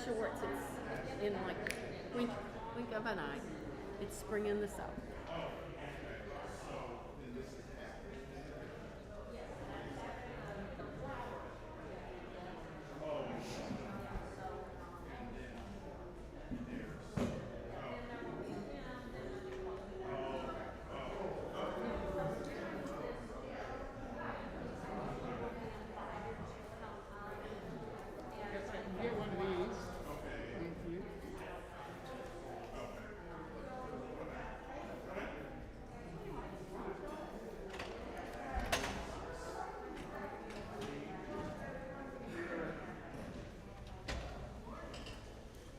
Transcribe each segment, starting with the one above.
shorts. It's in like blink of an eye. It's spring in the south. Get one of these. Thank you.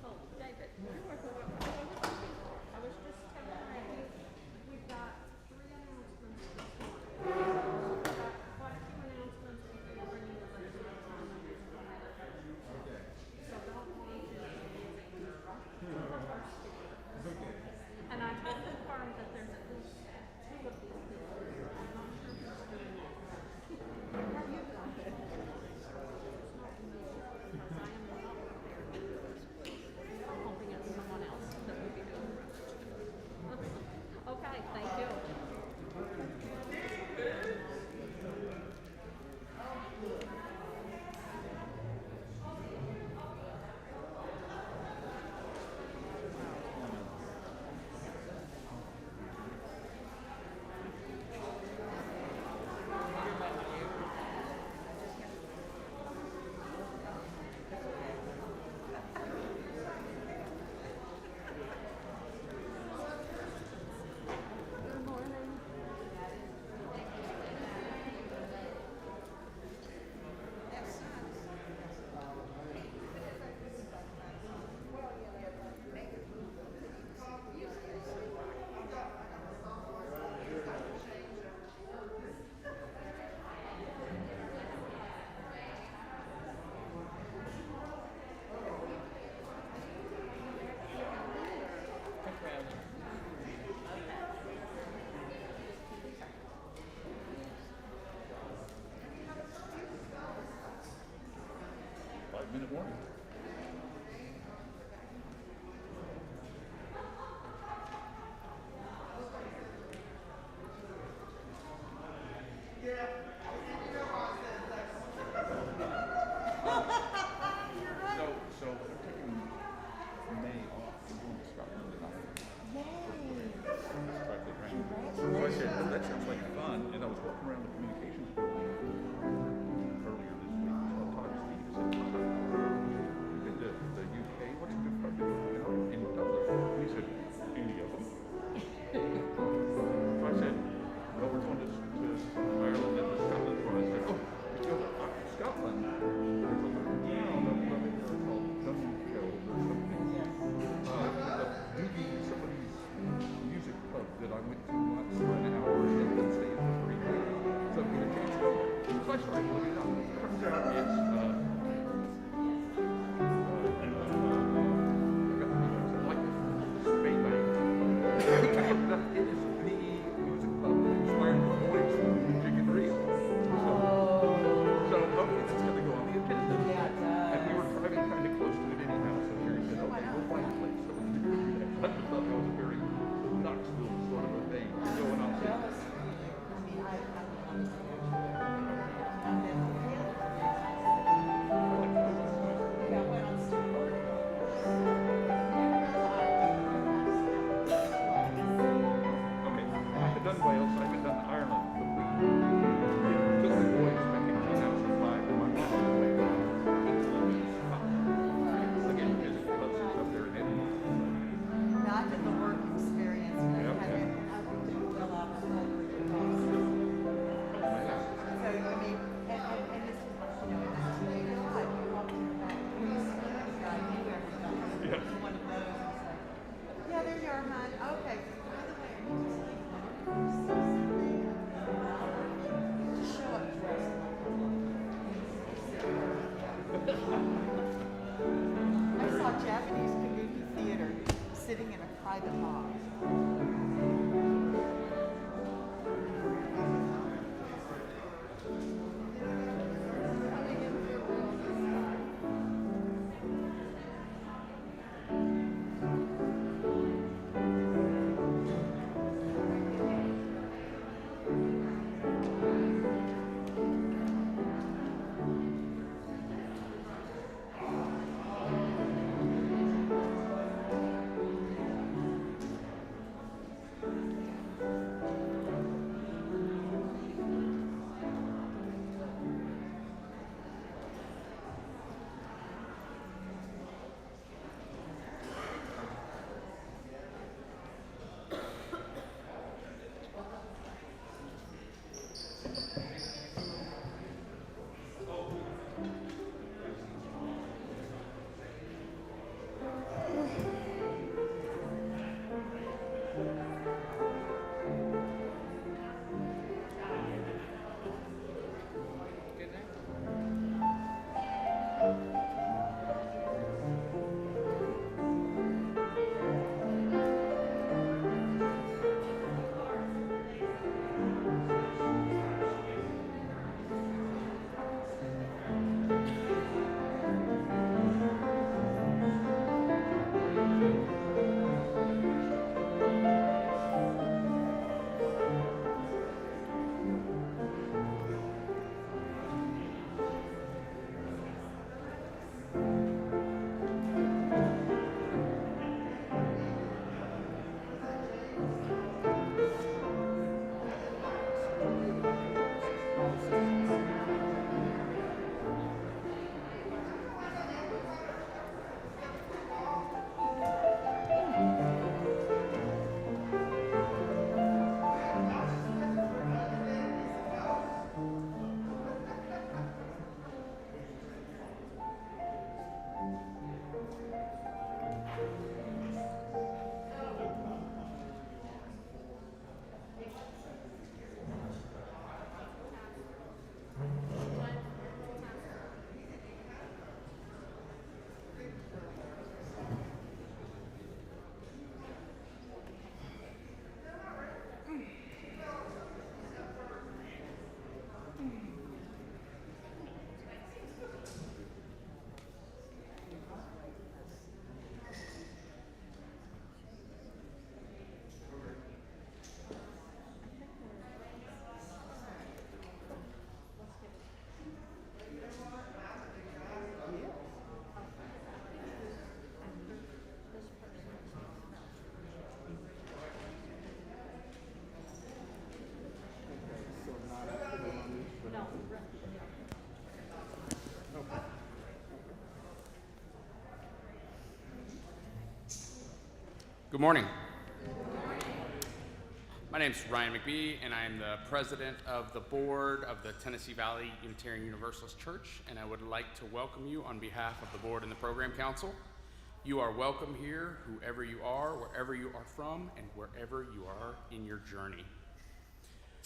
Oh, David, you're working with I was just telling Randy, we've got 3 announcements this morning. We've got quite a few announcements before we're bringing the budget on the next one. So don't want to and I have confirmed that there's at least 2 of these people. I'm not sure who's doing it. How are you doing? It's not me, because I am not prepared to do this. I'm hoping it's someone else that will be doing the rest. Okay, thank you. Good morning. Five-minute warning. So they're taking May off and going to Scotland tonight. Practically training. So I said, oh, that sounds like fun. And I was walking around the communications building earlier this week. So I talked to Steve. I said, you've been to the UK? What's your good part of in Dublin? And he said, any of them. So I said, well, we're going to Ireland and to Scotland. So I said, oh, you go to Scotland. There's a little town up there called Dunhill or something. Somebody's music pub that I went to once for an hour and then stayed for 3 days. So I'm going to change it over. So I started looking it up. Turns out it's like Spaybank. It is the music pub that inspired the voice from Chicken Reel. So hopefully that's going to go on the agenda. And we were driving kind of close to it anyhow, so Jerry said, okay, we'll find a place that we can do that. I just thought that was a very Knoxville sort of a thing going on there. Okay, I've done Wales, I haven't done Ireland, but we took the boys back in 2005 and my mom was away from England and Scotland. Again, visit clubs and stuff there in Edinburgh. Not in the work experience, but Yeah, had yeah. it fill out the whole So, I mean, and this is, in 1985, you walked in that Buice guy, you ever done Yeah. one of those, and it's like, yeah, there you are, hon, okay. By the way, I need to say, just show up dressed like I saw Japanese kabuki theater sitting in a private box. Good morning. My name is Ryan McBee, and I am the president of the board of the Tennessee Valley Unitarian Universalist Church, and I would like to welcome you on behalf of the board and the program council. You are welcome here, whoever you are, wherever you are from, and wherever you are in your journey.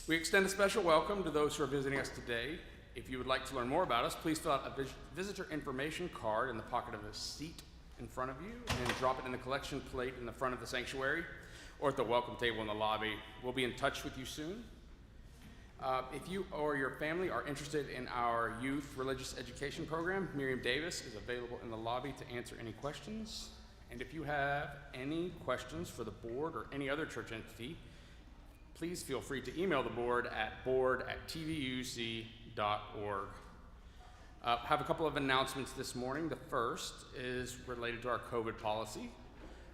We extend a special welcome to those who are visiting us today. If you would like to learn more about us, please fill out a visitor information card in the pocket of the seat in front of you, and then drop it in the collection plate in the front of the sanctuary or at the welcome table in the lobby. We'll be in touch with you soon. If you or your family are interested in our youth religious education program, Miriam Davis is available in the lobby to answer any questions. And if you have any questions for the board or any other church entity, please feel free to email the board at board@tvuc.org. Have a couple of announcements this morning. The first is related to our COVID policy.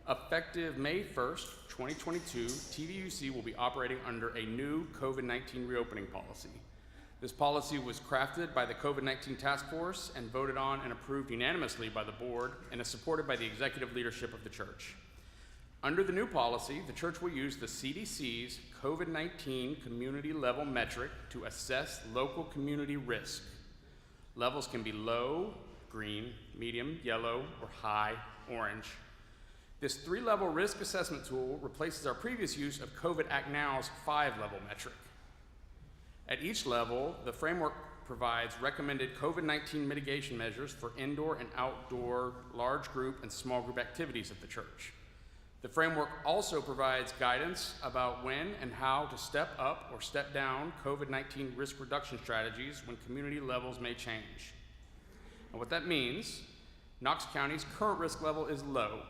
Effective May 1st, 2022, TVUC will be operating under a new COVID-19 reopening policy. This policy was crafted by the COVID-19 task force and voted on and approved unanimously by the board and is supported by the executive leadership of the church. Under the new policy, the church will use the CDC's COVID-19 community level metric to assess local community risk. Levels can be low, green, medium, yellow, or high, orange. This 3-level risk assessment tool replaces our previous use of COVID Act Now's 5-level metric. At each level, the framework provides recommended COVID-19 mitigation measures for indoor and outdoor large group and small group activities at the church. The framework also provides guidance about when and how to step up or step down COVID-19 risk reduction strategies when community levels may change. And what that means, Knox County's current risk level is low.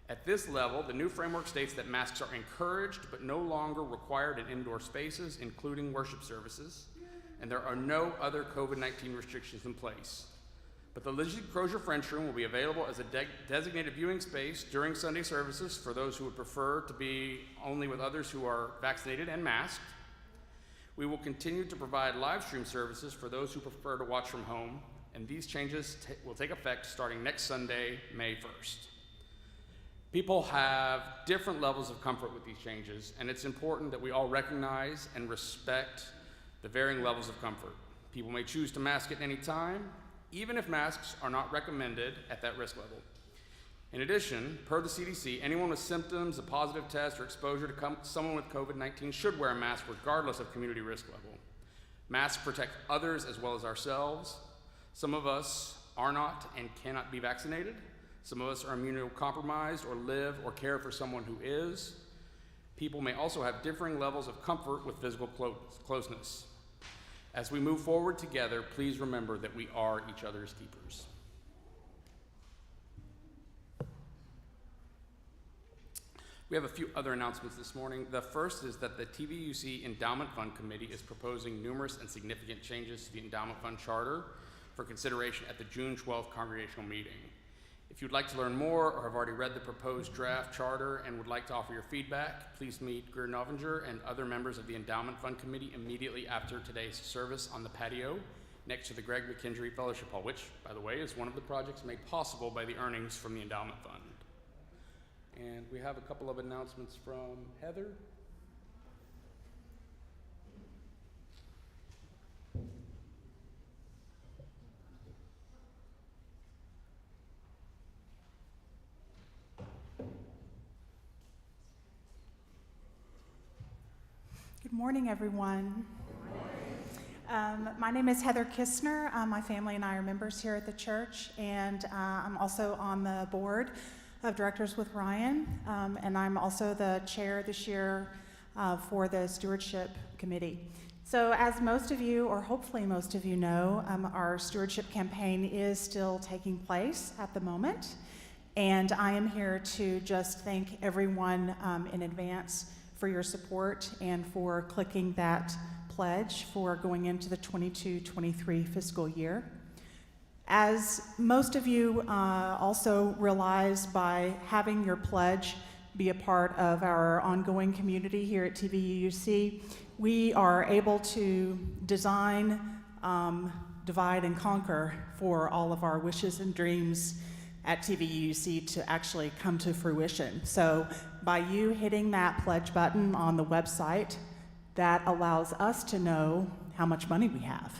At this level, the new framework states that masks are encouraged but no longer required in indoor spaces, including worship services, and there are no other COVID-19 restrictions in place. But the Liturgy Crozier French Room will be available as a designated viewing space during Sunday services for those who would prefer to be only with others who are vaccinated and masked. We will continue to provide live stream services for those who prefer to watch from home, and these changes will take effect starting next Sunday, May 1st. People have different levels of comfort with these changes, and it's important that we all recognize and respect the varying levels of comfort. People may choose to mask at any time, even if masks are not recommended at that risk level. In addition, per the CDC, anyone with symptoms, a positive test, or exposure to someone with COVID-19 should wear a mask regardless of community risk level. Masks protect others as well as ourselves. Some of us are not and cannot be vaccinated. Some of us are immunocompromised or live or care for someone who is. People may also have differing levels of comfort with physical closeness. As we move forward together, please remember that we are each other's keepers. We have a few other announcements this morning. The first is that the TVUC Endowment Fund Committee is proposing numerous and significant changes to the Endowment Fund Charter for consideration at the June 12th congregational meeting. If you'd like to learn more or have already read the proposed draft charter and would like to offer your feedback, please meet Greer Novinger and other members of the Endowment Fund Committee immediately after today's service on the patio next to the Greg McKendry Fellowship Hall, which, by the way, is one of the projects made possible by the earnings from the Endowment Fund. And we have a couple of announcements from Heather. Good morning, everyone. My name is Heather Kistner. My family and I are members here at the church, and I'm also on the board of directors with Ryan, and I'm also the chair this year for the stewardship committee. So as most of you, or hopefully most of you know, our stewardship campaign is still taking place at the moment, and I am here to just thank everyone in advance for your support and for clicking that pledge for going into the 22-23 fiscal year. As most of you also realize, by having your pledge be a part of our ongoing community here at TVUC, we are able to design, divide, and conquer for all of our wishes and dreams at TVUC to actually come to fruition. So by you hitting that pledge button on the website, that allows us to know how much money we have.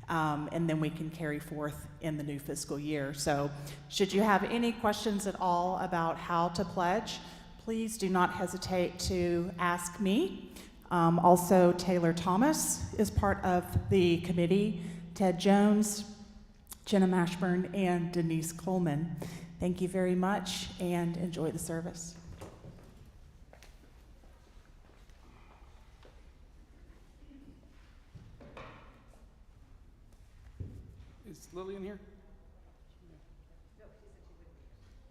And then we can carry forth in the new fiscal year. So should you have any questions at all about how to pledge, please do not hesitate to ask me. Also, Taylor Thomas is part of the committee, Ted Jones, Jenna Mashburn, and Denise Coleman. Thank you very much, and enjoy the service. Is Lily in here?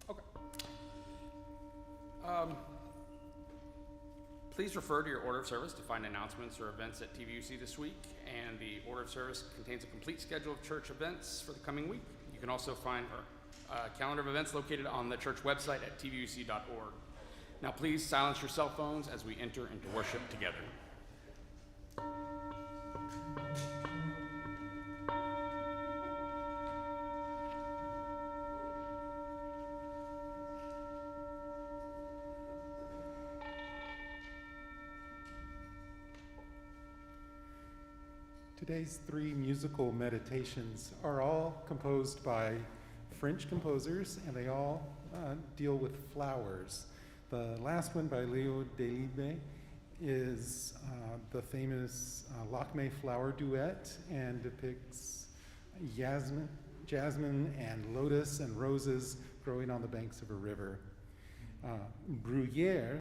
Okay. Please refer to your order of service to find announcements or events at TVUC this week, and the order of service contains a complete schedule of church events for the coming week. You can also find our calendar of events located on the church website at tvuc.org. Now please silence your cell phones as we enter into worship together. Today's 3 musical meditations are all composed by French composers, and they all deal with flowers. The last one by Leo Delibes is the famous Lakme flower duet, and depicts jasmine and lotus and roses growing on the banks of a river. Bruyere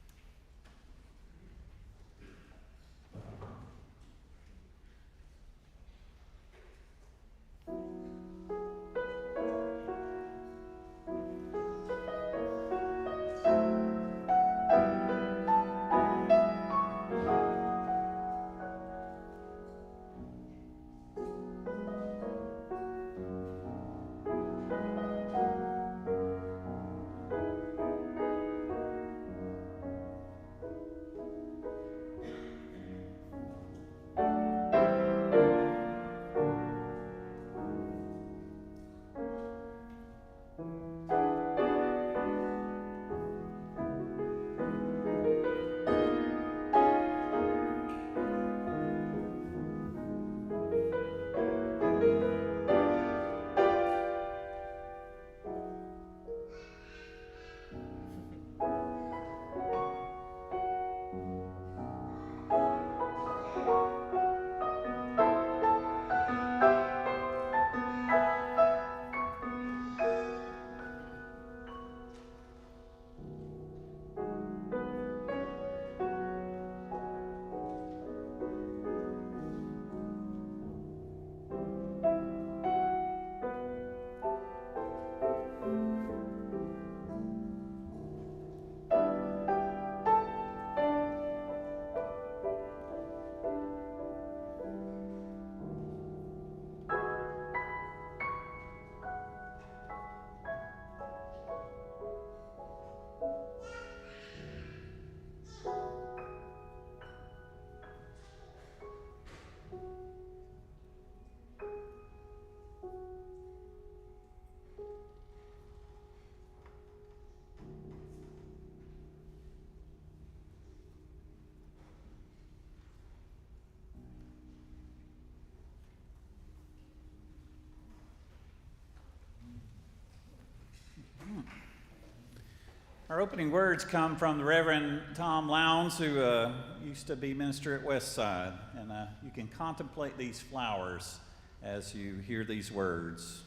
Our opening words come from the Reverend Tom Lowndes, who used to be minister at Westside. And you can contemplate these flowers as you hear these words.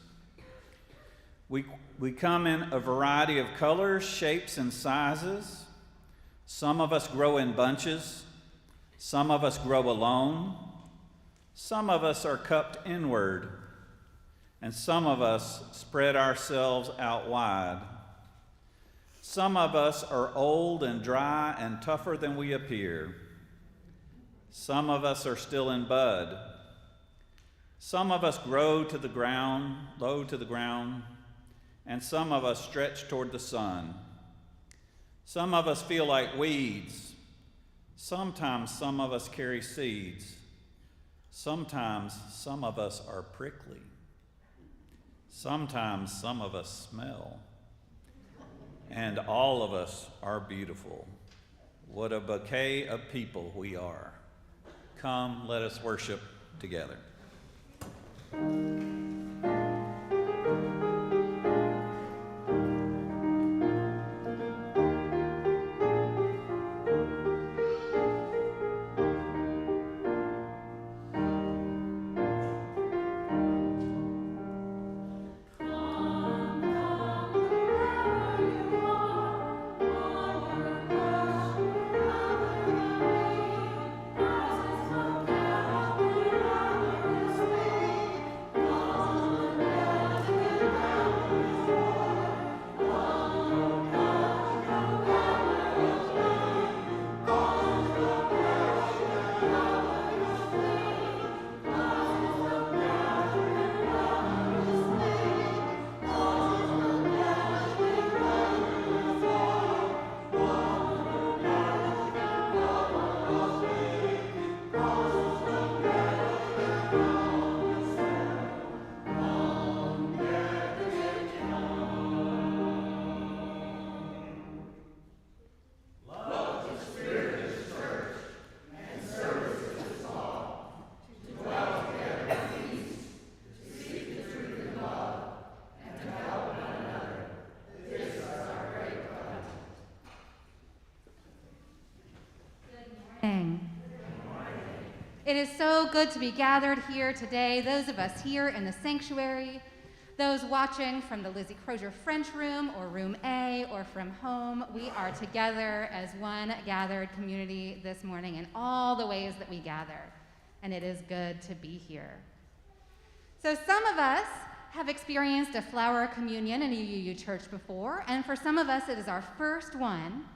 We come in a variety of colors, shapes, and sizes. Some of us grow in bunches. Some of us grow alone. Some of us are cupped inward. And some of us spread ourselves out wide. Some of us are old and dry and tougher than we appear. Some of us are still in bud. Some of us grow to the ground, low to the ground, and some of us stretch toward the sun. Some of us feel like weeds. Sometimes some of us carry seeds. Sometimes some of us are prickly. Sometimes some of us smell. and all of us are beautiful. What a bouquet of people we are. Come, let us worship together. It is so good to be gathered here today, those of us here in the sanctuary, those watching from the Lizzie Crozier French Room or Room A or from home. We are together as one gathered community this morning in all the ways that we gather, and it is good to be here. So some of us have experienced a flower communion in a UU church before, and for some of us it is our first one.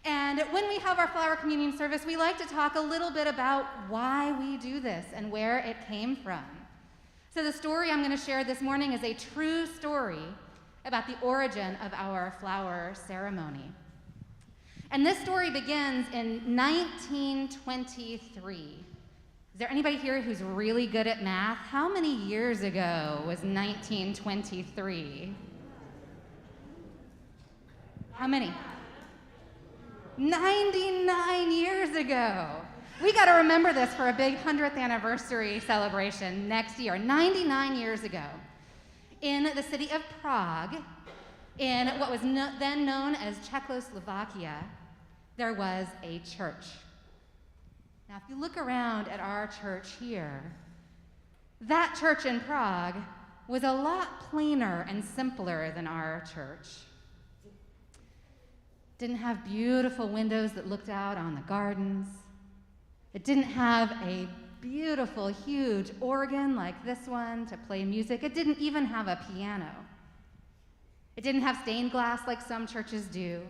And when we have our flower communion service, we like to talk a little bit about why we do this and where it came from. So the story I'm going to share this morning is a true story about the origin of our flower ceremony. And this story begins in 1923. Is there anybody here who's really good at math? How many years ago was 1923? How many? 99 years ago. We got to remember this for a big 100th anniversary celebration next year. 99 years ago, in the city of Prague, in what was then known as Czechoslovakia, there was a church. Now, if you look around at our church here, that church in Prague was a lot plainer and simpler than our church. Didn't have beautiful windows that looked out on the gardens. It didn't have a beautiful, huge organ like this one to play music. It didn't even have a piano. It didn't have stained glass like some churches do.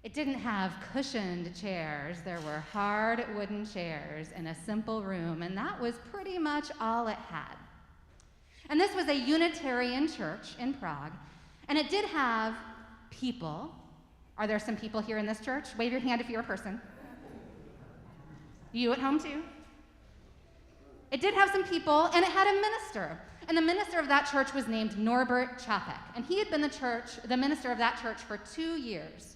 It didn't have cushioned chairs. There were hard wooden chairs in a simple room, and that was pretty much all it had. And this was a Unitarian church in Prague, and it did have people. Are there some people here in this church? Wave your hand if you're a person. You at home too? It did have some people, and it had a minister. And the minister of that church was named Norbert Čapek. And he had been the minister of that church for 2 years.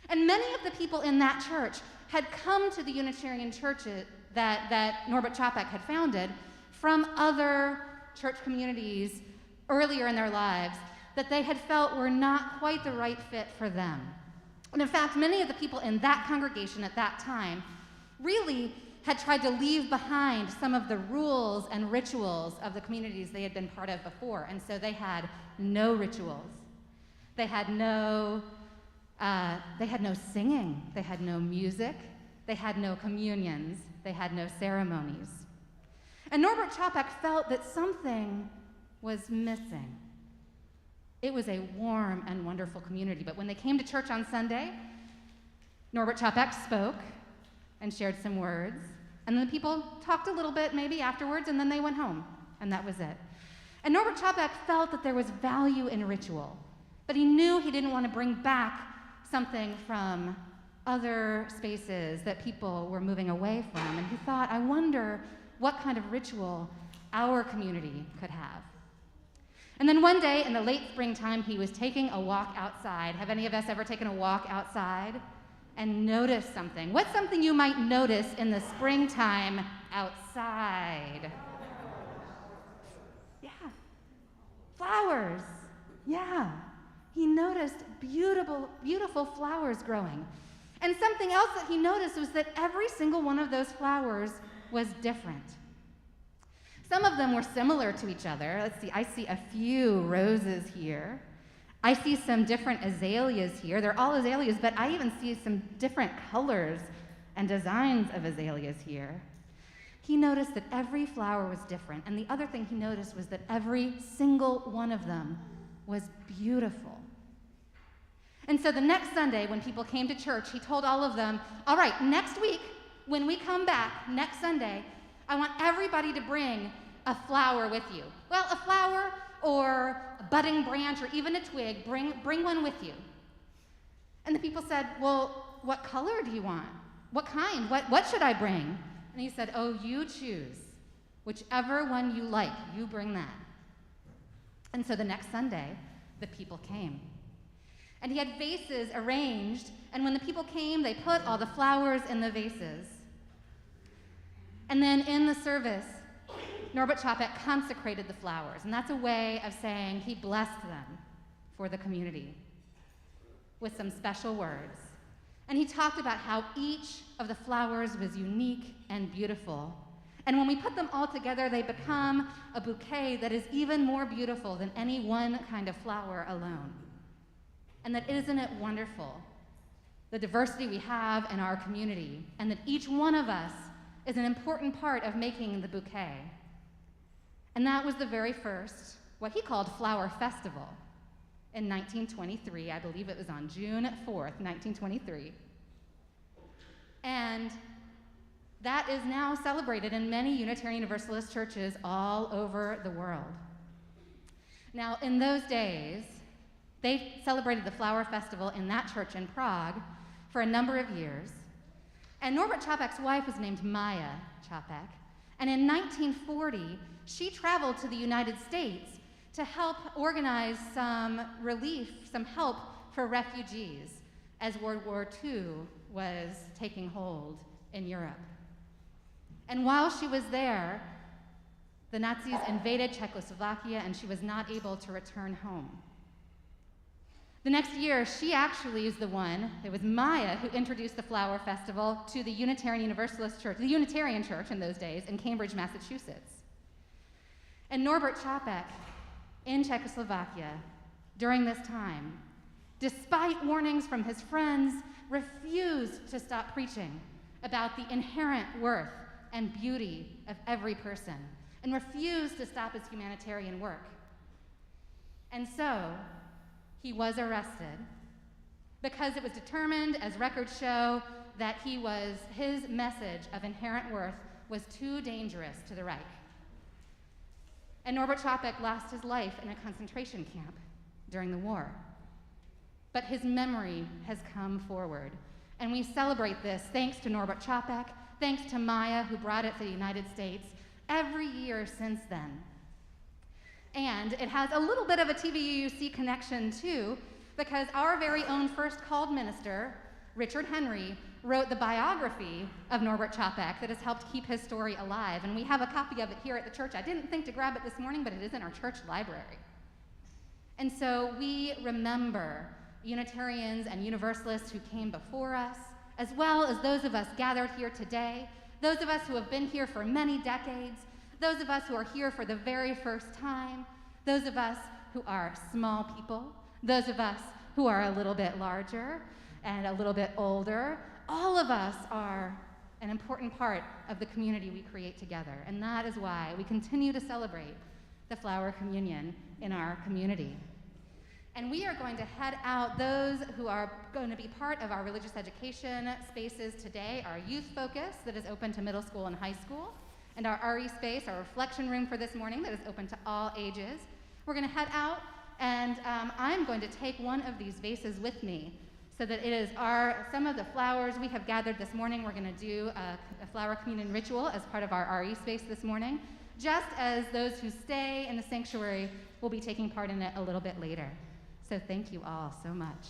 And many of the people in that church had come to the Unitarian churches that Norbert Čapek had founded from other church communities earlier in their lives that they had felt were not quite the right fit for them. And in fact, many of the people in that congregation at that time really had tried to leave behind some of the rules and rituals of the communities they had been part of before. And so they had no rituals. They had no singing. They had no music. They had no communions. They had no ceremonies. And Norbert Čapek felt that something was missing. It was a warm and wonderful community, but when they came to church on Sunday, Norbert Čapek spoke and shared some words, and then the people talked a little bit maybe afterwards, and then they went home, and that was it. And Norbert Čapek felt that there was value in ritual, but he knew he didn't want to bring back something from other spaces that people were moving away from, and he thought, I wonder what kind of ritual our community could have. And then one day in the late springtime, he was taking a walk outside. Have any of us ever taken a walk outside and noticed something? What's something you might notice in the springtime outside? Yeah, flowers. Yeah, he noticed beautiful, beautiful flowers growing. And something else that he noticed was that every single one of those flowers was different. Some of them were similar to each other. Let's see, I see a few roses here. I see some different azaleas here. They're all azaleas, but I even see some different colors and designs of azaleas here. He noticed that every flower was different, and the other thing he noticed was that every single one of them was beautiful. And so the next Sunday, when people came to church, he told all of them, all right, next week, when we come back, next Sunday, I want everybody to bring a flower with you. Well, a flower or a budding branch or even a twig, bring one with you. And the people said, well, what color do you want? What kind? What should I bring? And he said, oh, you choose. Whichever one you like, you bring that. And so the next Sunday, the people came. And he had vases arranged, and when the people came, they put all the flowers in the vases. And then in the service, Norbert Chapek consecrated the flowers, and that's a way of saying he blessed them for the community with some special words. And he talked about how each of the flowers was unique and beautiful. And when we put them all together, they become a bouquet that is even more beautiful than any one kind of flower alone. And that isn't it wonderful, the diversity we have in our community, and that each one of us is an important part of making the bouquet. And that was the very first, what he called Flower Festival in 1923. I believe it was on June 4th, 1923. And that is now celebrated in many Unitarian Universalist churches all over the world. Now, in those days, they celebrated the Flower Festival in that church in Prague for a number of years. And Norbert Chapek's wife was named Maya Chapek. And in 1940, she traveled to the United States to help organize some relief, some help for refugees as World War II was taking hold in Europe. And while she was there, the Nazis invaded Czechoslovakia and she was not able to return home. The next year, she actually is the one, it was Maya who introduced the Flower Festival to the Unitarian Universalist Church, the Unitarian Church in those days, in Cambridge, Massachusetts. And Norbert Chapek, in Czechoslovakia, during this time, despite warnings from his friends, refused to stop preaching about the inherent worth and beauty of every person, and refused to stop his humanitarian work. And so, he was arrested because it was determined, as records show, that his message of inherent worth was too dangerous to the Reich. And Norbert Chapek lost his life in a concentration camp during the war. But his memory has come forward. And we celebrate this thanks to Norbert Chapek, thanks to Maya, who brought it to the United States, every year since then. And it has a little bit of a TVUC connection too, because our very own first called minister, Richard Henry, wrote the biography of Norbert Chapek that has helped keep his story alive. And we have a copy of it here at the church. I didn't think to grab it this morning, but it is in our church library. And so we remember Unitarians and Universalists who came before us, as well as those of us gathered here today, those of us who have been here for many decades, those of us who are here for the very first time, those of us who are small people, those of us who are a little bit larger and a little bit older, all of us are an important part of the community we create together. And that is why we continue to celebrate the Flower Communion in our community. And we are going to head out. Those who are going to be part of our religious education spaces today, our youth focus that is open to middle school and high school, and our RE space, our reflection room for this morning that is open to all ages. We're going to head out, and I'm going to take one of these vases with me so that it is some of the flowers we have gathered this morning. We're going to do a flower communion ritual as part of our RE space this morning. just as those who stay in the sanctuary will be taking part in it a little bit later. So thank you all so much.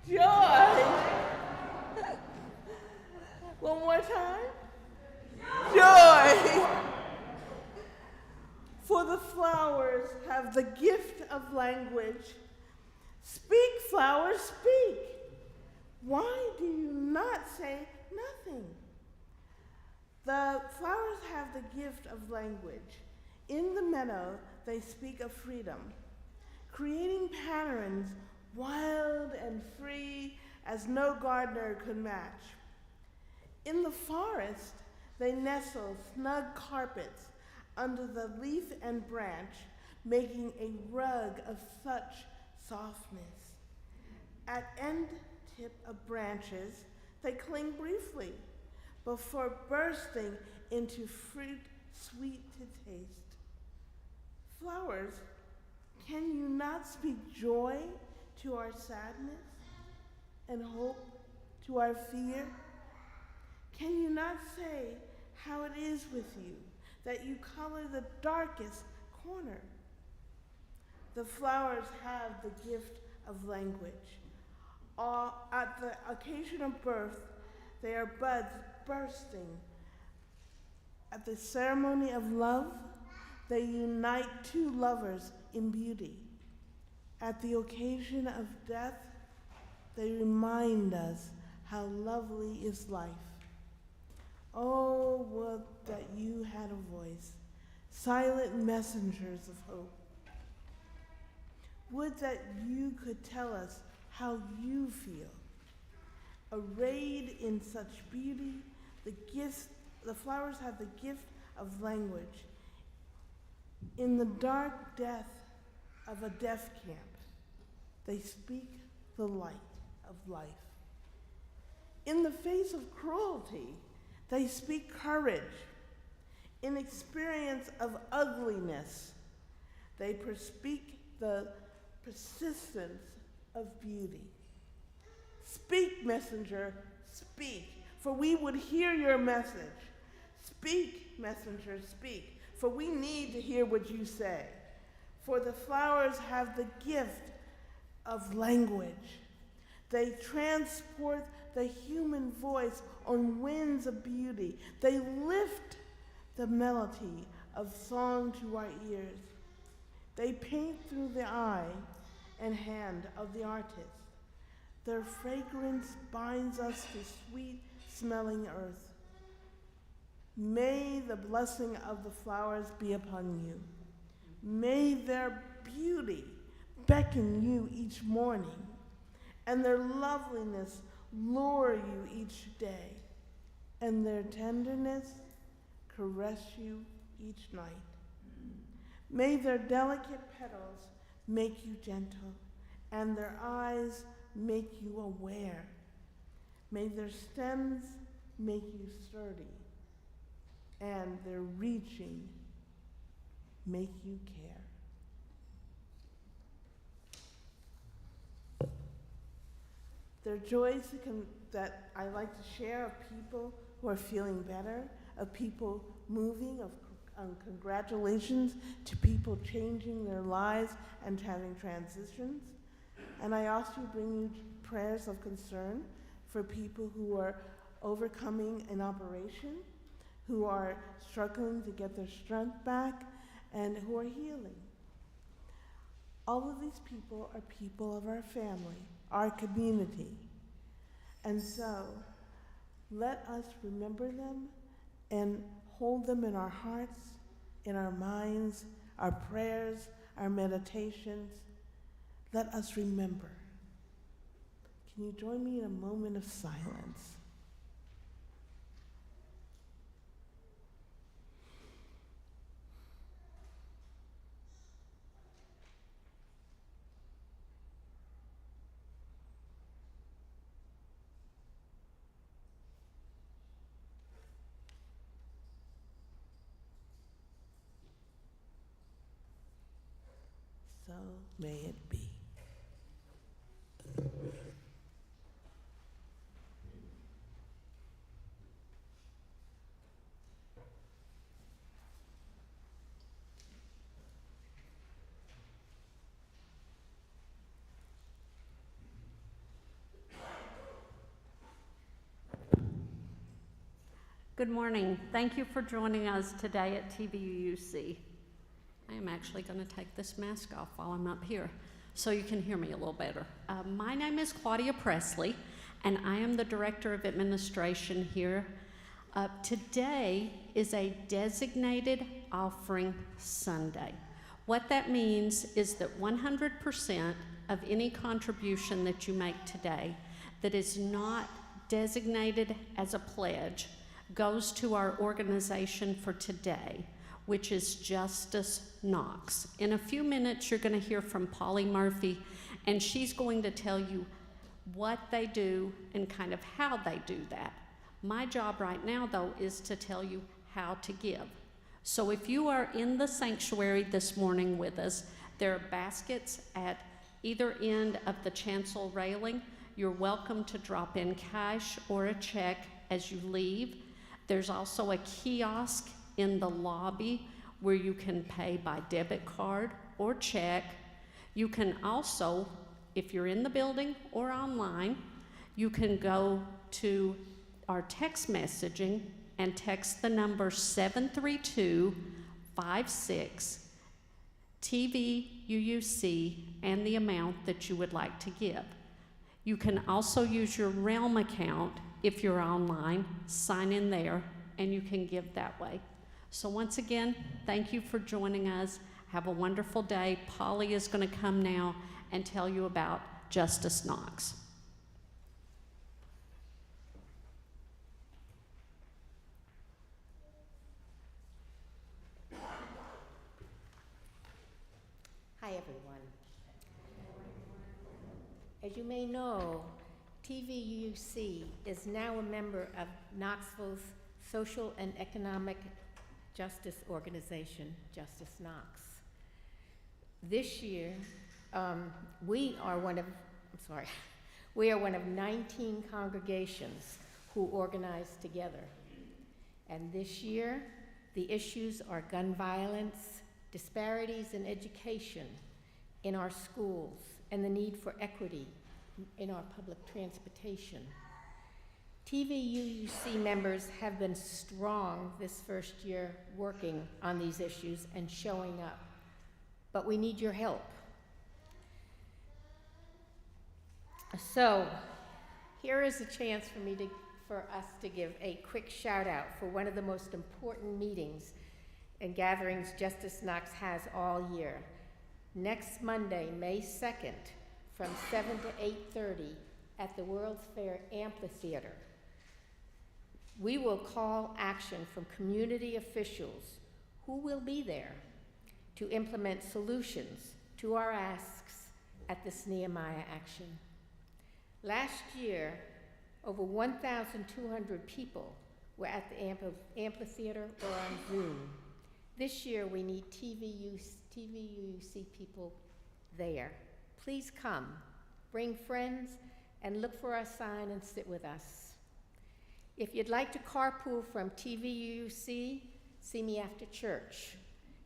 Joy. One more time. Joy. For the flowers have the gift of language. Speak, flowers, speak. Why do you not say nothing? The flowers have the gift of language. In the meadow, they speak of freedom, creating patterns wild and free as no gardener could match. In the forest, they nestle snug carpets under the leaf and branch, making a rug of such softness. At end tip of branches, they cling briefly before bursting into fruit sweet to taste. Flowers, can you not speak joy to our sadness and hope to our fear? Can you not say how it is with you that you color the darkest corner? The flowers have the gift of language. At the occasion of birth, they are buds bursting At the ceremony of love, they unite two lovers in beauty. At the occasion of death, they remind us how lovely is life. Oh, would that you had a voice, silent messengers of hope. Would that you could tell us how you feel. Arrayed in such beauty, the flowers have the gift of language. In the dark death of a death camp, they speak the light of life. In the face of cruelty, they speak courage. In experience of ugliness, they speak the persistence of beauty. Speak, messenger, speak, for we would hear your message. Speak, messenger, speak, for we need to hear what you say. For the flowers have the gift of language. They transport the human voice on winds of beauty. They lift the melody of song to our ears. They paint through the eye and hand of the artist. Their fragrance binds us to sweet-smelling earth. May the blessing of the flowers be upon you. May their beauty beckon you each morning, and their loveliness lure you each day, and their tenderness caress you each night. May their delicate petals make you gentle, and their eyes make you aware. May their stems make you sturdy, and their reaching make you care. There are joys that I like to share of people who are feeling better, of people moving, of congratulations to people changing their lives and having transitions. And I also bring you prayers of concern for people who are overcoming an operation, who are struggling to get their strength back, and who are healing. All of these people are people of our family, our community. And so, let us remember them and hold them in our hearts, in our minds, our prayers, our meditations. Let us remember. Can you join me in a moment of silence? So may it be. Good morning. Thank you for joining us today at TVUC. I am actually going to take this mask off while I'm up here so you can hear me a little better. My name is Claudia Presley, and I am the Director of Administration here. Today is a designated offering Sunday. What that means is that 100% of any contribution that you make today that is not designated as a pledge goes to our organization for today, which is Justice Knox. In a few minutes, you're going to hear from Polly Murphy, and she's going to tell you what they do and kind of how they do that. My job right now, though, is to tell you how to give. So if you are in the sanctuary this morning with us, there are baskets at either end of the chancel railing. You're welcome to drop in cash or a check as you leave. There's also a kiosk in the lobby where you can pay by debit card or check. You can also, if you're in the building or online, you can go to our text messaging and text the number 73256 TVUUC and the amount that you would like to give. You can also use your Realm account if you're online, sign in there, and you can give that way. So once again, thank you for joining us. Have a wonderful day. Polly is going to come now and tell you about Justice Knox. Hi, everyone. As you may know, TVUC is now a member of Knoxville's social and economic justice organization, Justice Knox. This year, we are one of 19 congregations who organize together. And this year, the issues are gun violence, disparities in education in our schools, and the need for equity in our public transportation. TVUC members have been strong this first year working on these issues and showing up, but we need your help. So here is a chance for us to give a quick shout out for one of the most important meetings and gatherings Justice Knox has all year. Next Monday, May 2nd, from 7 to 8:30 at the World's Fair Amphitheater. We will call action from community officials who will be there to implement solutions to our asks at this Nehemiah action. Last year, over 1,200 people were at the amphitheater or on Zoom. This year, we need TVUC people there. Please come, bring friends, and look for our sign and sit with us. If you'd like to carpool from TVUC, see me after church.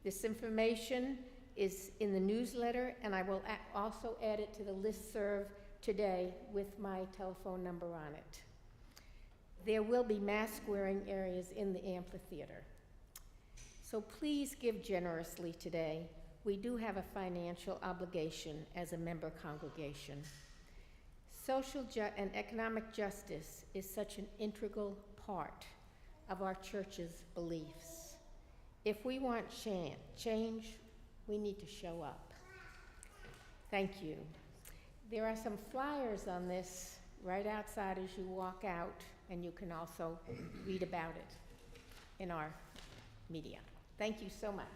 This information is in the newsletter, and I will also add it to the listserv today with my telephone number on it. There will be mask-wearing areas in the amphitheater. So please give generously today. We do have a financial obligation as a member congregation. Social and economic justice is such an integral part of our church's beliefs. If we want change, we need to show up. Thank you. There are some flyers on this right outside as you walk out, and you can also read about it in our media. Thank you so much.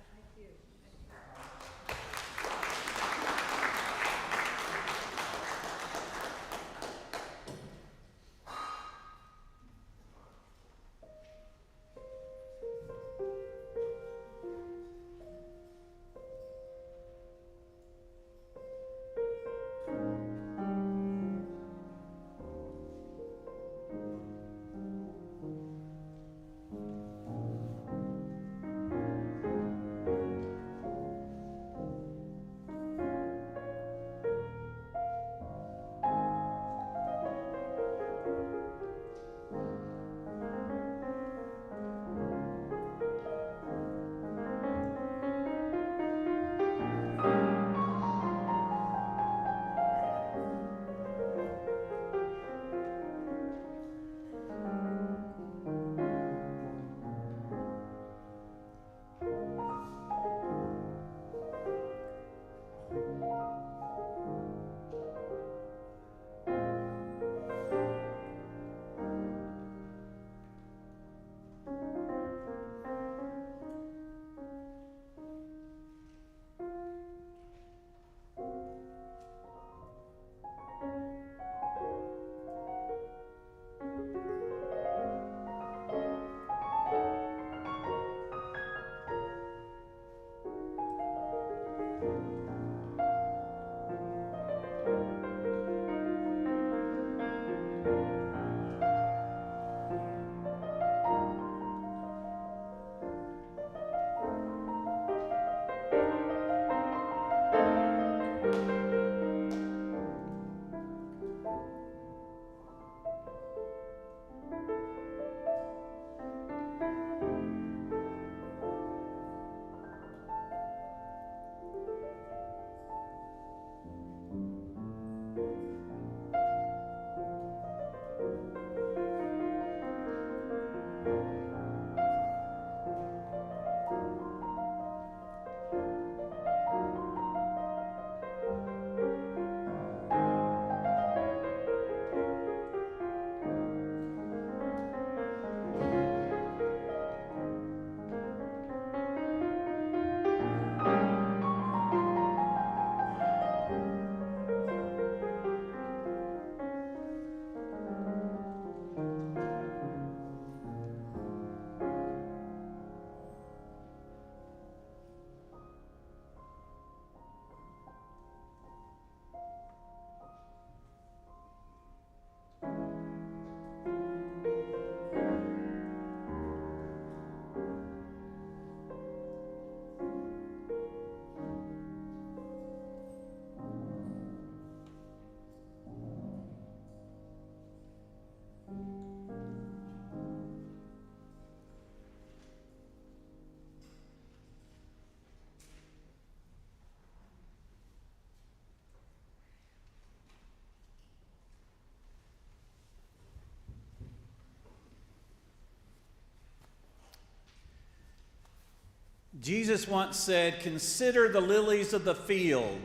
Jesus once said, "Consider the lilies of the field,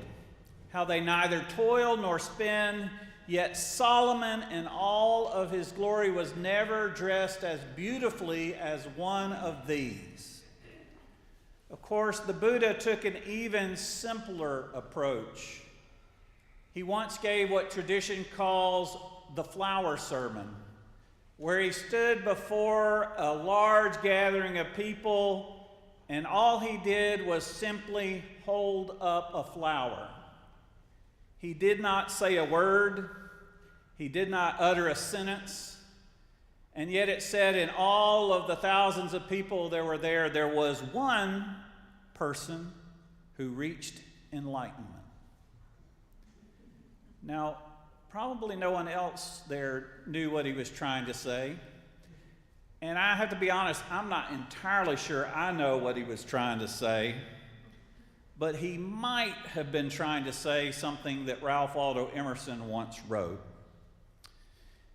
how they neither toil nor spin, yet Solomon in all of his glory was never dressed as beautifully as one of these." Of course, the Buddha took an even simpler approach. He once gave what tradition calls the flower sermon, where he stood before a large gathering of people, and all he did was simply hold up a flower. He did not say a word. He did not utter a sentence. And yet it said in all of the thousands of people that were there was one person who reached enlightenment. Now, probably no one else there knew what he was trying to say. And I have to be honest, I'm not entirely sure I know what he was trying to say. But he might have been trying to say something that Ralph Waldo Emerson once wrote.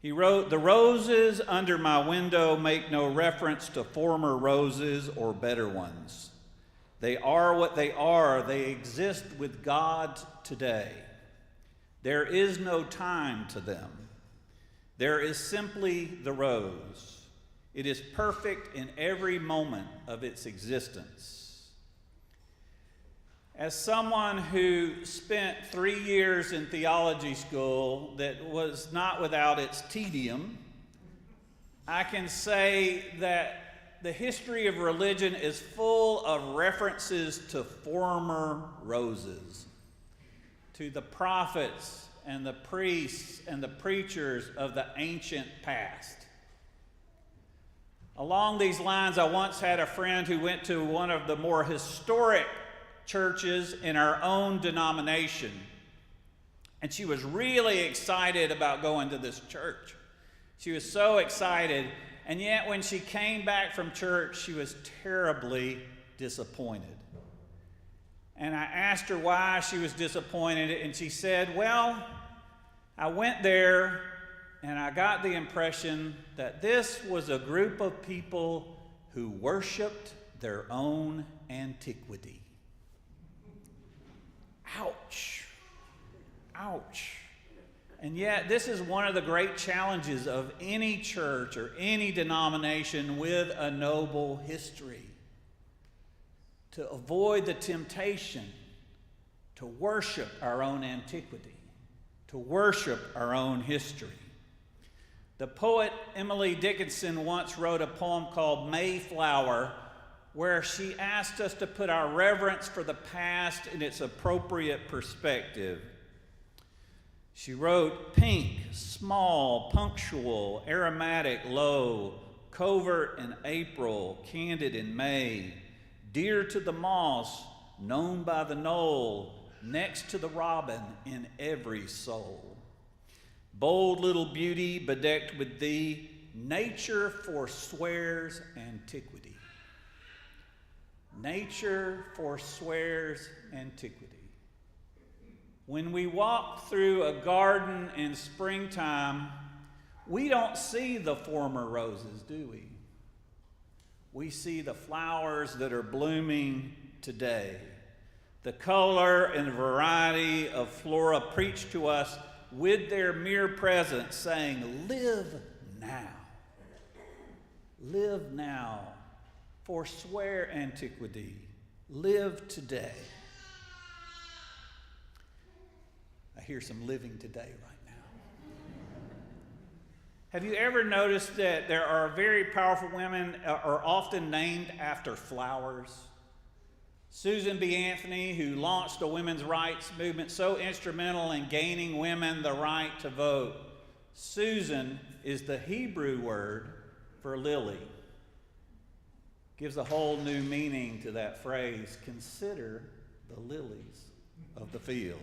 He wrote, "The roses under my window make no reference to former roses or better ones. They are what they are. They exist with God today. There is no time to them. There is simply the rose. It is perfect in every moment of its existence." As someone who spent 3 years in theology school that was not without its tedium, I can say that the history of religion is full of references to former roses, to the prophets and the priests and the preachers of the ancient past. Along these lines, I once had a friend who went to one of the more historic churches in our own denomination, and she was really excited about going to this church. She was so excited, and yet when she came back from church, she was terribly disappointed. And I asked her why she was disappointed, and she said, "Well, I went there and I got the impression that this was a group of people who worshiped their own antiquity." Ouch. Ouch. And yet, this is one of the great challenges of any church or any denomination with a noble history. To avoid the temptation to worship our own antiquity, to worship our own history. The poet Emily Dickinson once wrote a poem called Mayflower, where she asked us to put our reverence for the past in its appropriate perspective. She wrote, "Pink, small, punctual, aromatic, low, covert in April, candid in May, dear to the moss, known by the knoll, next to the robin in every soul. Bold little beauty bedecked with thee, nature forswears antiquity." Nature forswears antiquity. When we walk through a garden in springtime, we don't see the former roses, do we? We see the flowers that are blooming today. The color and variety of flora preach to us with their mere presence, saying, "Live now. Live now. Forswear antiquity. Live today." I hear some living today right now. Have you ever noticed that there are very powerful women are often named after flowers? Susan B. Anthony, who launched the women's rights movement so instrumental in gaining women the right to vote. Susan is the Hebrew word for lily. Gives a whole new meaning to that phrase. Consider the lilies of the field.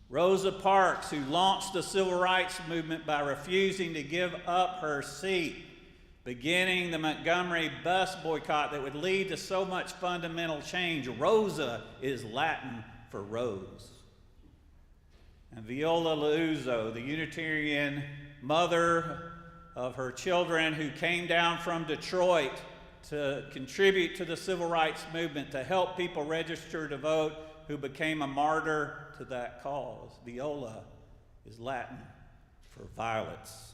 Rosa Parks, who launched the civil rights movement by refusing to give up her seat, beginning the Montgomery bus boycott that would lead to so much fundamental change. Rosa is Latin for rose. And Viola Liuzzo, the Unitarian mother of her children who came down from Detroit to contribute to the civil rights movement, to help people register to vote, who became a martyr to that cause. Viola is Latin for violets.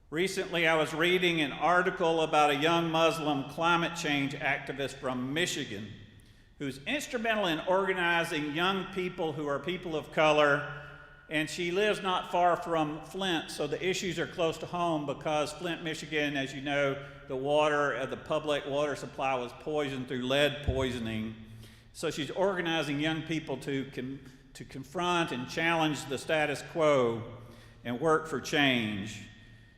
Recently, I was reading an article about a young Muslim climate change activist from Michigan who's instrumental in organizing young people who are people of color, and she lives not far from Flint, so the issues are close to home because Flint, Michigan, as you know, the public water supply was poisoned through lead poisoning. So she's organizing young people to confront and challenge the status quo and work for change.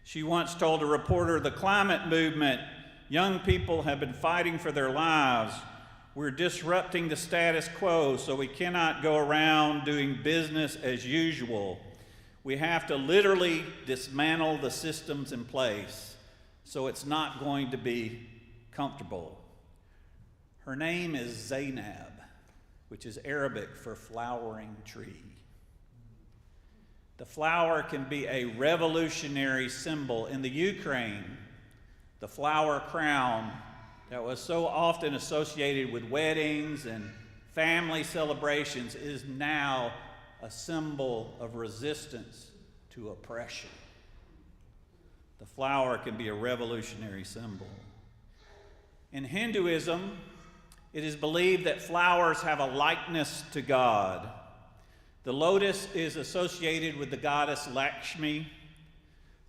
She once told a reporter, "The climate movement, young people have been fighting for their lives. We're disrupting the status quo, so we cannot go around doing business as usual. We have to literally dismantle the systems in place, so it's not going to be comfortable." Her name is Zainab, which is Arabic for flowering tree. The flower can be a revolutionary symbol. In the Ukraine, the flower crown that was so often associated with weddings and family celebrations is now a symbol of resistance to oppression. The flower can be a revolutionary symbol. In Hinduism, it is believed that flowers have a likeness to God. The lotus is associated with the goddess Lakshmi,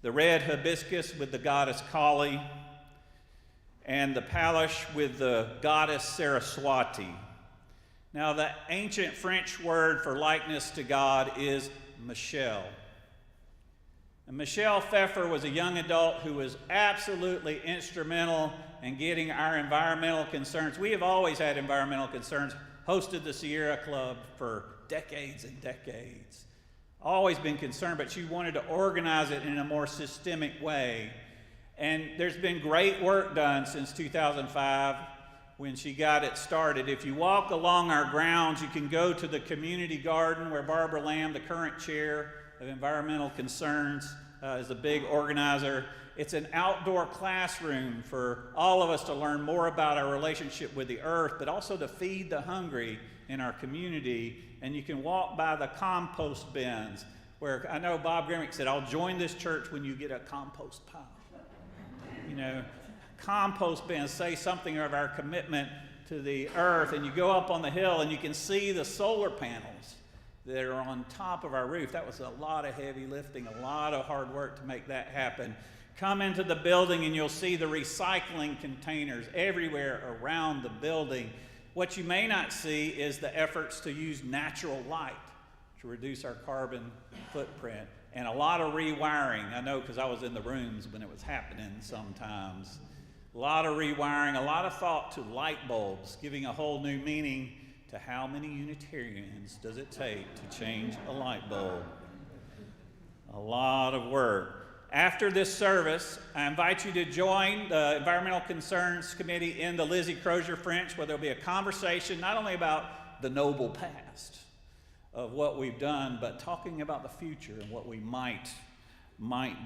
the red hibiscus with the goddess Kali, and the palace with the goddess Saraswati. Now, the ancient French word for likeness to God is Michel. And Michel Pfeffer was a young adult who was absolutely instrumental in getting our environmental concerns. We have always had environmental concerns, hosted the Sierra Club for decades and decades. Always been concerned, but she wanted to organize it in a more systemic way. And there's been great work done since 2005 when she got it started. If you walk along our grounds, you can go to the community garden where Barbara Lamb, the current chair of environmental concerns, is a big organizer. It's an outdoor classroom for all of us to learn more about our relationship with the earth, but also to feed the hungry in our community. And you can walk by the compost bins, where I know Bob Grimmick said, "I'll join this church when you get a compost pile." You know, compost bins say something of our commitment to the earth. And you go up on the hill and you can see the solar panels that are on top of our roof. That was a lot of heavy lifting, a lot of hard work to make that happen. Come into the building and you'll see the recycling containers everywhere around the building. What you may not see is the efforts to use natural light to reduce our carbon footprint. And a lot of rewiring. I know because I was in the rooms when it was happening sometimes. A lot of rewiring, a lot of thought to light bulbs, giving a whole new meaning to how many Unitarians does it take to change a light bulb. A lot of work. After this service, I invite you to join the Environmental Concerns Committee in the Lizzie Crozier French, where there'll be a conversation not only about the noble past of what we've done, but talking about the future and what we might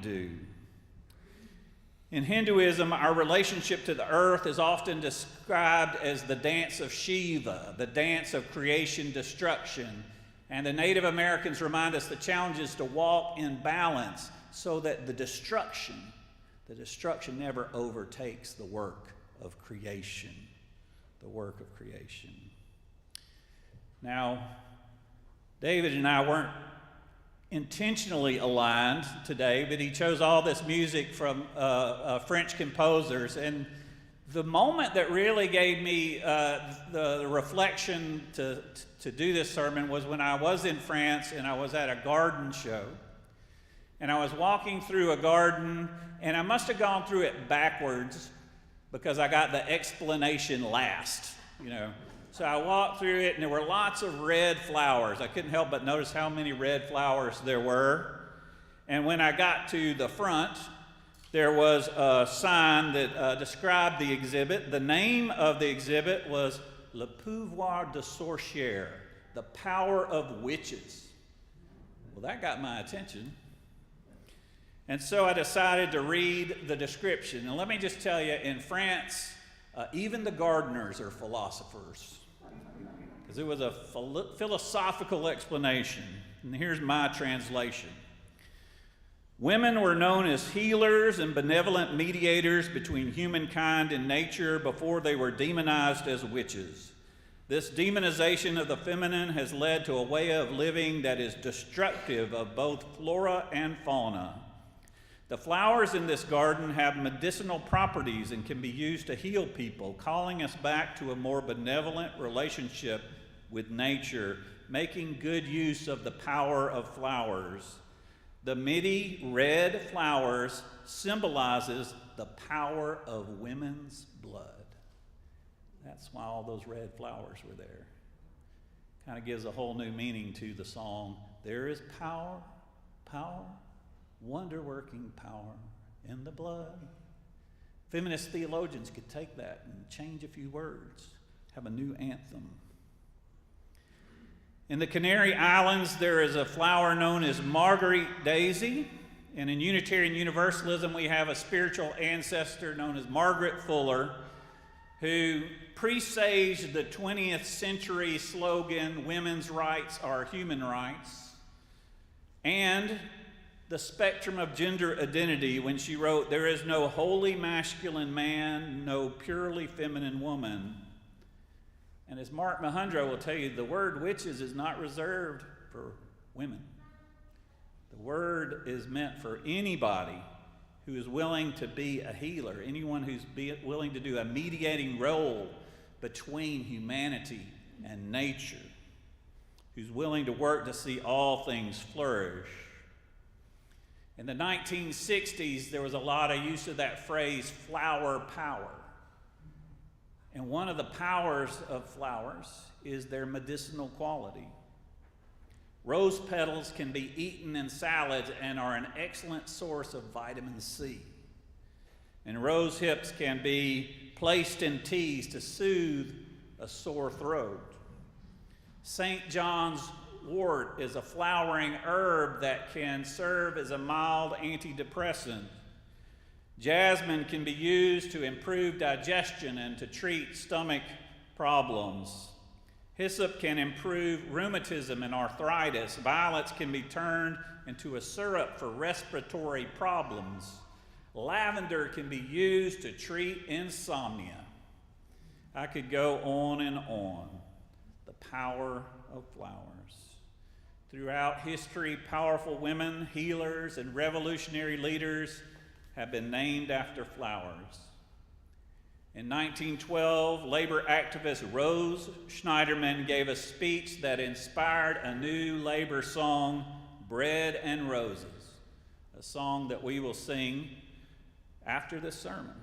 do. In Hinduism, our relationship to the earth is often described as the dance of Shiva, the dance of creation destruction. And the Native Americans remind us the challenge is to walk in balance so that the destruction never overtakes the work of creation, the work of creation. Now, David and I weren't intentionally aligned today, but he chose all this music from French composers. And the moment that really gave me the reflection to do this sermon was when I was in France and I was at a garden show. And I was walking through a garden, and I must have gone through it backwards because I got the explanation last, you know. So I walked through it, and there were lots of red flowers. I couldn't help but notice how many red flowers there were. And when I got to the front, there was a sign that described the exhibit. The name of the exhibit was Le Pouvoir de Sorcière, the power of witches. Well, that got my attention. And so I decided to read the description. And let me just tell you, in France, even the gardeners are philosophers, because it was a philosophical explanation. And here's my translation. Women were known as healers and benevolent mediators between humankind and nature before they were demonized as witches. This demonization of the feminine has led to a way of living that is destructive of both flora and fauna. The flowers in this garden have medicinal properties and can be used to heal people, calling us back to a more benevolent relationship with nature, making good use of the power of flowers. The midi red flowers symbolizes the power of women's blood. That's why all those red flowers were there. Kind of gives a whole new meaning to the song. There is power, power, wonder-working power in the blood. Feminist theologians could take that and change a few words, have a new anthem. In the Canary Islands, there is a flower known as Marguerite Daisy. And in Unitarian Universalism, we have a spiritual ancestor known as Margaret Fuller, who presaged the 20th century slogan, "Women's rights are human rights," and the spectrum of gender identity when she wrote, "There is no wholly masculine man, no purely feminine woman." And as Mark Mahundra will tell you, the word witches is not reserved for women. The word is meant for anybody who is willing to be a healer, anyone who's willing to do a mediating role between humanity and nature, who's willing to work to see all things flourish. In the 1960s, there was a lot of use of that phrase, flower power. And one of the powers of flowers is their medicinal quality. Rose petals can be eaten in salads and are an excellent source of vitamin C. And rose hips can be placed in teas to soothe a sore throat. St. John's wort is a flowering herb that can serve as a mild antidepressant. Jasmine can be used to improve digestion and to treat stomach problems. Hyssop can improve rheumatism and arthritis. Violets can be turned into a syrup for respiratory problems. Lavender can be used to treat insomnia. I could go on and on. The power of flowers. Throughout history, powerful women, healers, and revolutionary leaders have been named after flowers. In 1912, labor activist Rose Schneiderman gave a speech that inspired a new labor song, Bread and Roses, a song that we will sing after this sermon.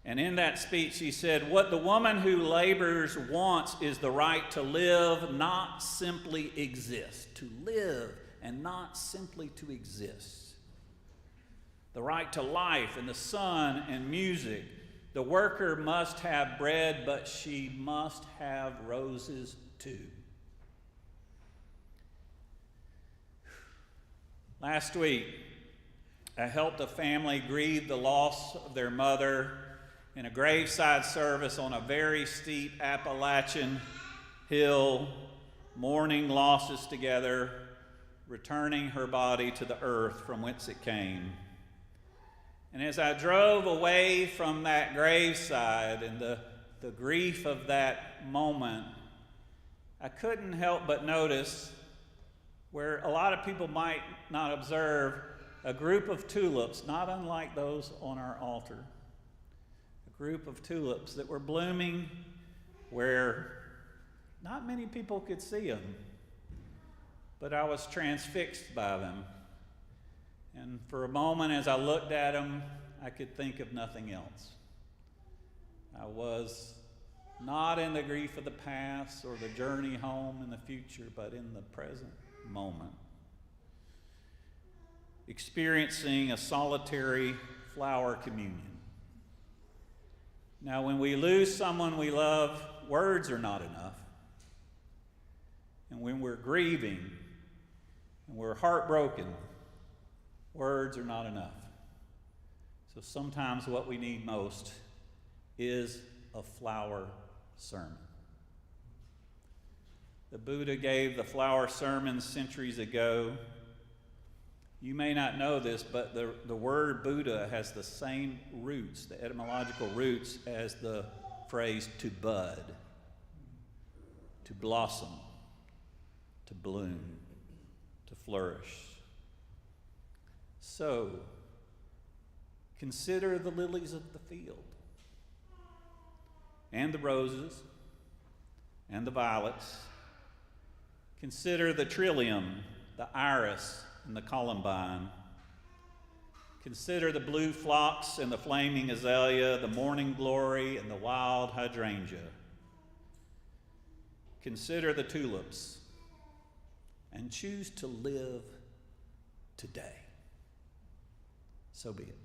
And in that speech, he said, "What the woman who labors wants is the right to live, not simply exist. To live and not simply to exist. The right to life and the sun and music. The worker must have bread, but she must have roses too." Last week, I helped a family grieve the loss of their mother in a graveside service on a very steep Appalachian hill, mourning losses together, returning her body to the earth from whence it came. And as I drove away from that graveside and the grief of that moment, I couldn't help but notice, where a lot of people might not observe, a group of tulips, not unlike those on our altar. A group of tulips that were blooming where not many people could see them, but I was transfixed by them. And for a moment, as I looked at them, I could think of nothing else. I was not in the grief of the past or the journey home in the future, but in the present moment, experiencing a solitary flower communion. Now, when we lose someone we love, words are not enough. And when we're grieving and we're heartbroken, Words are not enough. So sometimes what we need most is a flower sermon. The Buddha gave the flower sermon centuries ago. You may not know this, but the word Buddha has the same roots, the etymological roots, as the phrase to bud, to blossom, to bloom, to flourish. So, consider the lilies of the field, and the roses, and the violets. Consider the trillium, the iris, and the columbine. Consider the blue phlox and the flaming azalea, the morning glory and the wild hydrangea. Consider the tulips, and choose to live today. So be it.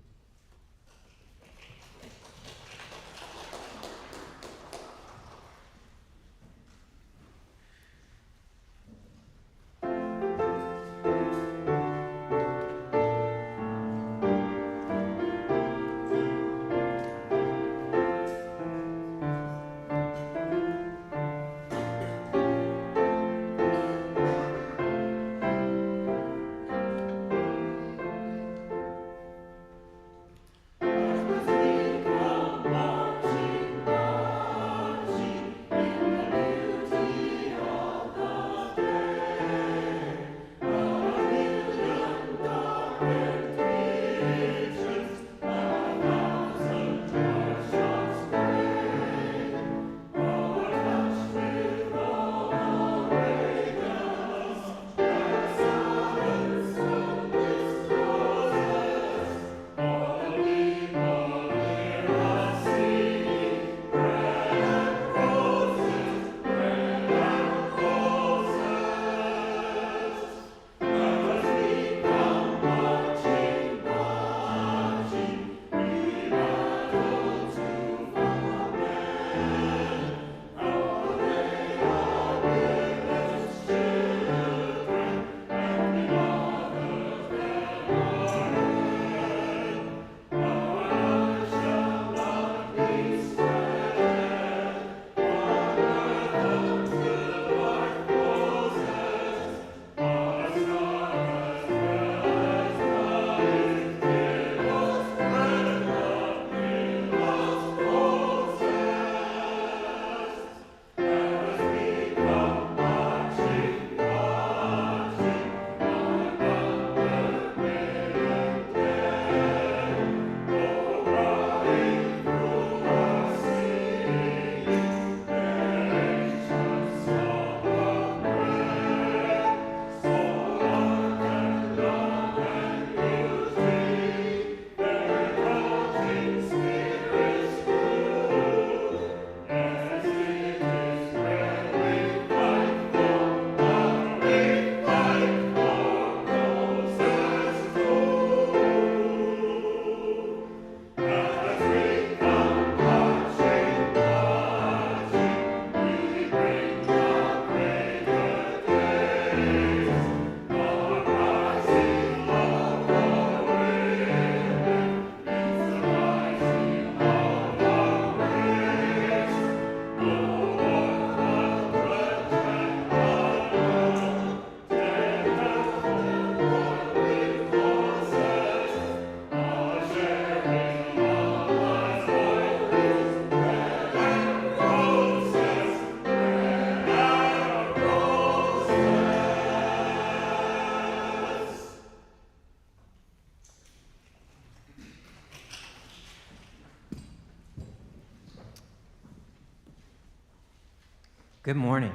Good morning.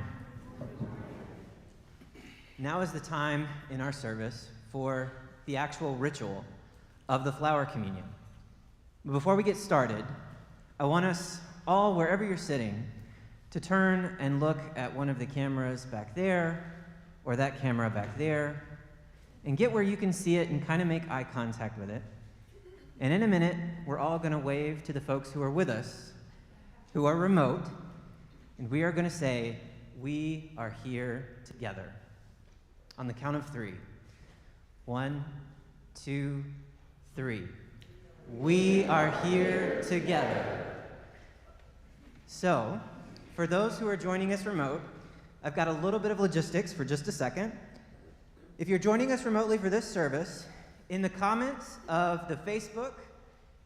Now is the time in our service for the actual ritual of the flower communion. But before we get started, I want us all, wherever you're sitting, to turn and look at one of the cameras back there, or that camera back there, and get where you can see it and kind of make eye contact with it. And in a minute, we're all going to wave to the folks who are with us, who are remote, and we are going to say, "We are here together." On the count of 3. 1, 2, 3. We are here together. So, for those who are joining us remote, I've got a little bit of logistics for just a second. If you're joining us remotely for this service, in the comments of the Facebook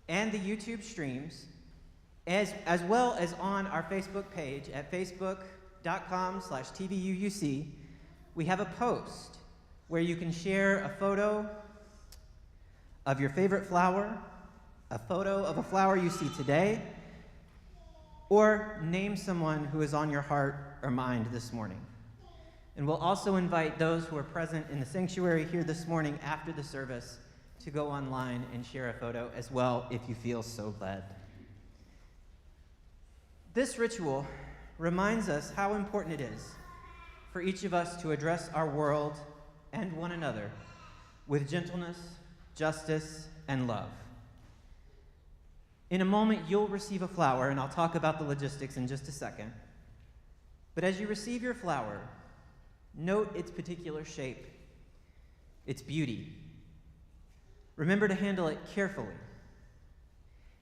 and the YouTube streams, as well as on our Facebook page at facebook.com/TVUUC, we have a post where you can share a photo of your favorite flower, a photo of a flower you see today, or name someone who is on your heart or mind this morning. And we'll also invite those who are present in the sanctuary here this morning after the service to go online and share a photo as well if you feel so led. This ritual reminds us how important it is for each of us to address our world and one another with gentleness, justice, and love. In a moment, you'll receive a flower, and I'll talk about the logistics in just a second. But as you receive your flower, note its particular shape, its beauty. Remember to handle it carefully.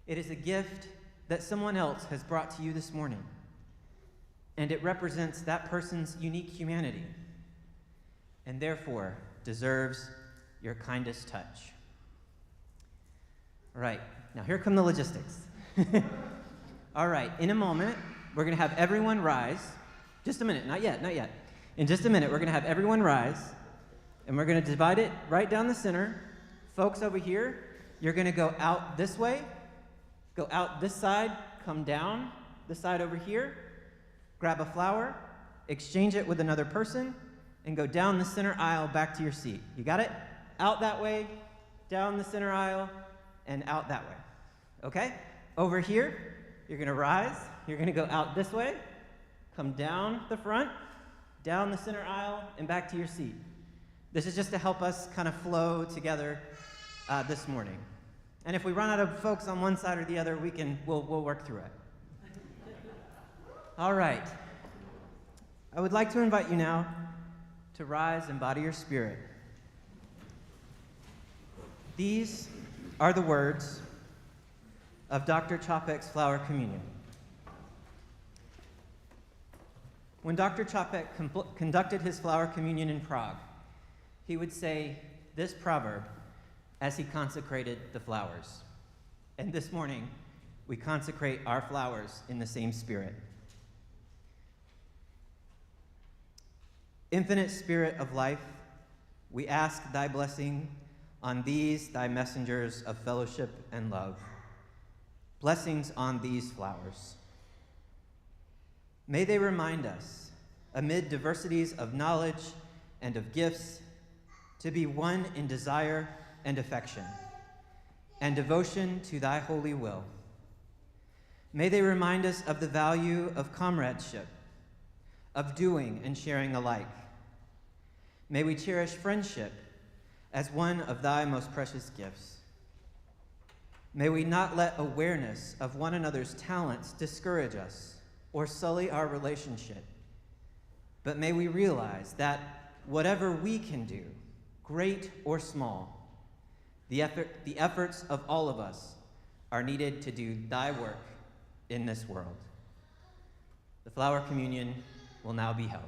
It is a gift that someone else has brought to you this morning, and it represents that person's unique humanity, and therefore deserves your kindest touch. All right, now here come the logistics. All right, in a moment, we're going to have everyone rise. Just a minute, not yet, not yet. In just a minute, we're going to have everyone rise, and we're going to divide it right down the center. Folks over here, you're going to go out this way, go out this side, come down this side over here, grab a flower, exchange it with another person, and go down the center aisle back to your seat. You got it? Out that way, down the center aisle, and out that way. Okay? Over here, you're going to rise. You're going to go out this way, come down the front, down the center aisle, and back to your seat. This is just to help us kind of flow together this morning. And if we run out of folks on one side or the other, we'll work through it. All right. I would like to invite you now to rise and body your spirit. These are the words of Dr. Čapek's flower communion. When Dr. Čapek conducted his flower communion in Prague, he would say this proverb as he consecrated the flowers. And this morning, we consecrate our flowers in the same spirit. Infinite Spirit of life, we ask thy blessing on these thy messengers of fellowship and love. Blessings on these flowers. May they remind us, amid diversities of knowledge and of gifts, to be one in desire and affection, and devotion to thy holy will. May they remind us of the value of comradeship, of doing and sharing alike. May we cherish friendship as one of thy most precious gifts. May we not let awareness of one another's talents discourage us or sully our relationship, but may we realize that whatever we can do, great or small, the efforts of all of us are needed to do thy work in this world. The flower communion will now be held.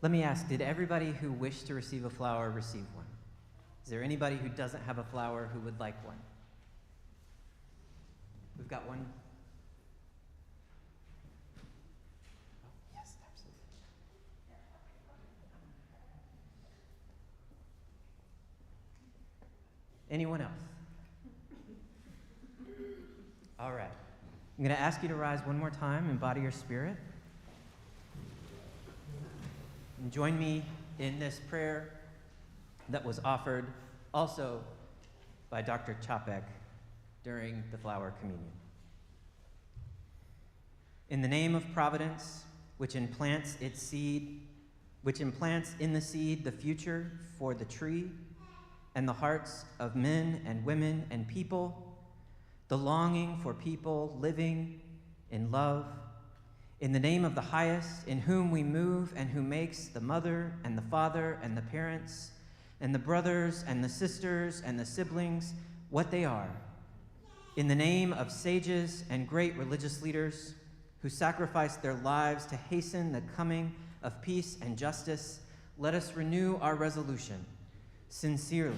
Let me ask, did everybody who wished to receive a flower receive one? Is there anybody who doesn't have a flower who would like one? We've got one. Yes, absolutely. Anyone else? All right. I'm going to ask you to rise one more time, embody your spirit. And join me in this prayer that was offered also by Dr. Chapek during the flower communion. In the name of Providence, which implants in the seed the future for the tree and the hearts of men and women and people, the longing for people living in love, in the name of the highest, in whom we move and who makes the mother and the father and the parents and the brothers and the sisters and the siblings what they are, in the name of sages and great religious leaders who sacrificed their lives to hasten the coming of peace and justice, let us renew our resolution, sincerely,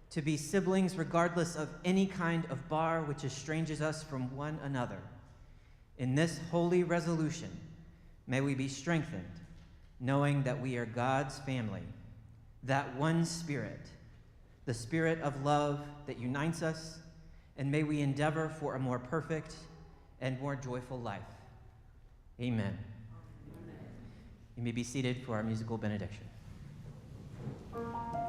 to be siblings regardless of any kind of bar which estranges us from one another. In this holy resolution, may we be strengthened, knowing that we are God's family, that one spirit, the spirit of love that unites us, and may we endeavor for a more perfect and more joyful life. Amen. Amen. You may be seated for our musical benediction. Oh,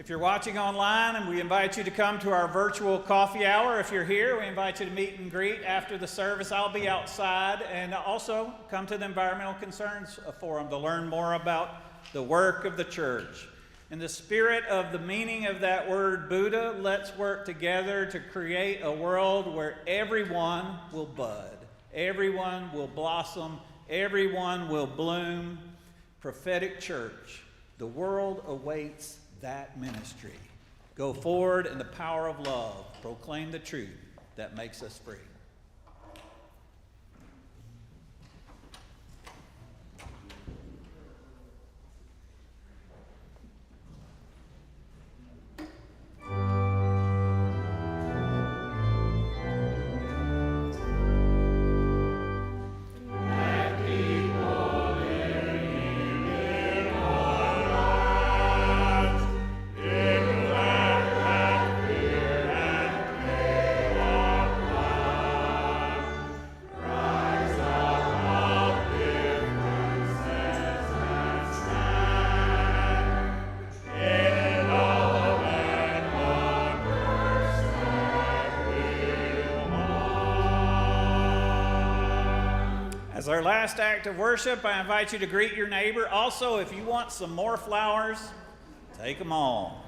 If you're watching online, and we invite you to come to our virtual coffee hour. If you're here, we invite you to meet and greet after the service. I'll be outside, and also come to the Environmental Concerns Forum to learn more about the work of the church. In the spirit of the meaning of that word Buddha, let's work together to create a world where everyone will bud, everyone will blossom, everyone will bloom. Prophetic Church, the world awaits that ministry. Go forward in the power of love. Proclaim the truth that makes us free. As our last act of worship, I invite you to greet your neighbor. Also, if you want some more flowers, take them all.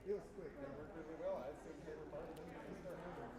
It was quick. It worked really well. I assumed they were part of the start moving.